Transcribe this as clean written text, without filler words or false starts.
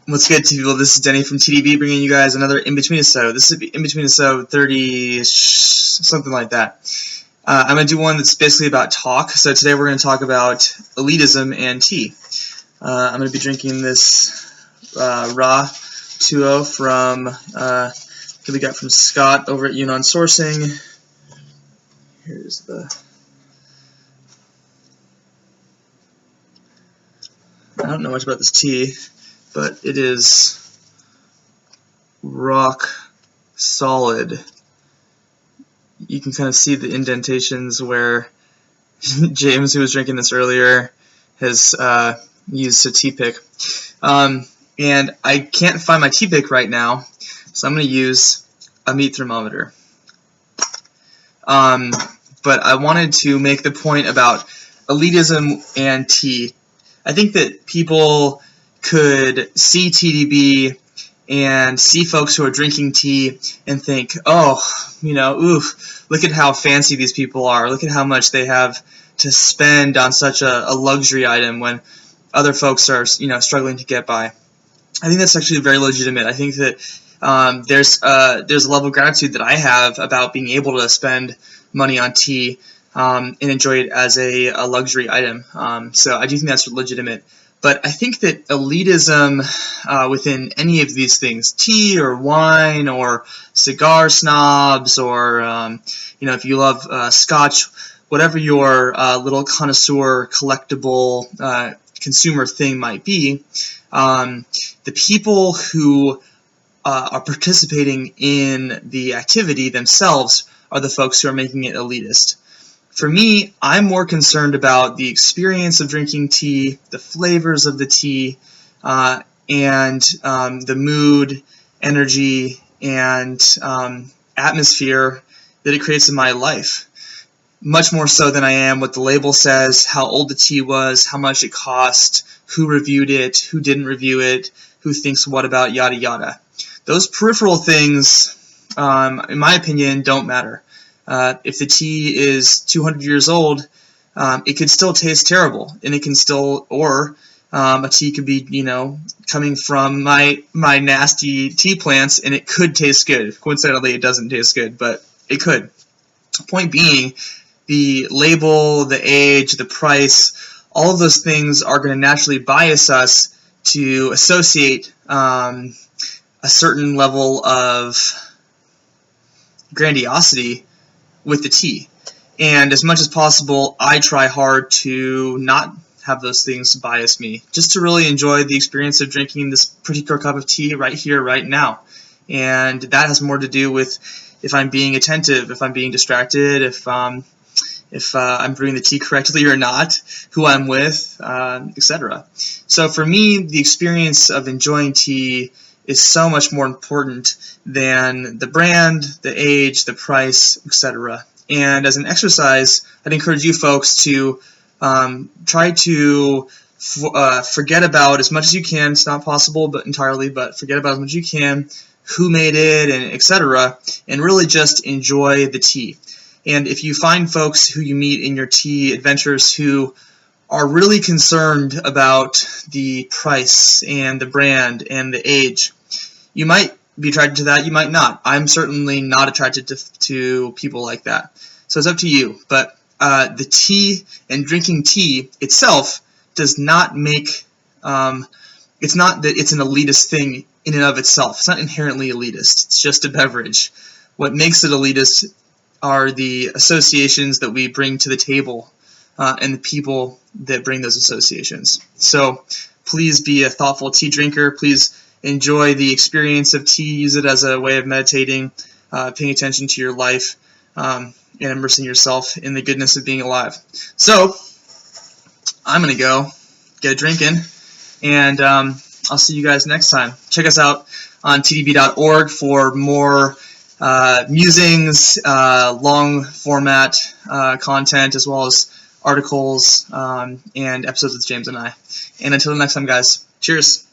What's good, people? This is Denny from TDB bringing you guys another InBetweenIsode. This is InBetweenIsode 30, something like that. I'm going to do one that's basically about talk. So today we're going to talk about elitism and tea. I'm going to be drinking this raw 2.0 from that we got from Scott over at Yunnan Sourcing. Here's the... I don't know much about this tea, but it is rock solid. You can kind of see the indentations where James, who was drinking this earlier, has used a tea pick. And I can't find my tea pick right now, so I'm going to use a meat thermometer. But I wanted to make the point about elitism and tea. I think that people could see TDB and see folks who are drinking tea and think, oh, look at how fancy these people are. Look at how much they have to spend on such a luxury item when other folks are, struggling to get by. I think that's actually very legitimate. I think that there's a level of gratitude that I have about being able to spend money on tea and enjoy it as a luxury item. So I do think that's legitimate. But I think that elitism within any of these things, tea or wine or cigar snobs or, if you love scotch, whatever your little connoisseur collectible consumer thing might be, the people who are participating in the activity themselves are the folks who are making it elitist. For me, I'm more concerned about the experience of drinking tea, the flavors of the tea, and the mood, energy, and atmosphere that it creates in my life. Much more so than I am what the label says, how old the tea was, how much it cost, who reviewed it, who didn't review it, who thinks what about, yada yada. Those peripheral things, in my opinion, don't matter. If the tea is 200 years old, it could still taste terrible, and it can still, or a tea could be, coming from my nasty tea plants, and it could taste good. Coincidentally, it doesn't taste good, but it could. Point being, the label, the age, the price, all of those things are going to naturally bias us to associate a certain level of grandiosity with the tea. And as much as possible, I try hard to not have those things bias me, just to really enjoy the experience of drinking this particular cup of tea right here, right now. And that has more to do with if I'm being attentive, if I'm being distracted, if I'm brewing the tea correctly or not, who I'm with, etc. So for me, the experience of enjoying tea is so much more important than the brand, the age, the price, etc. And as an exercise, I'd encourage you folks to try to forget about as much as you can. It's not possible, but entirely, but forget about as much as you can, who made it, and etc. And really just enjoy the tea. And if you find folks who you meet in your tea adventures who are really concerned about the price and the brand and the age, you might be attracted to that, you might not. I'm certainly not attracted to people like that. So it's up to you. But the tea and drinking tea itself does not make, it's not that it's an elitist thing in and of itself. It's not inherently elitist. It's just a beverage. What makes it elitist are the associations that we bring to the table and the people that bring those associations. So please be a thoughtful tea drinker. Please enjoy the experience of tea. Use it as a way of meditating, paying attention to your life, and immersing yourself in the goodness of being alive. So I'm going to go get drinking, and I'll see you guys next time. Check us out on tdb.org for more musings, long format content, as well as articles and episodes with James and I. And until the next time, guys, cheers.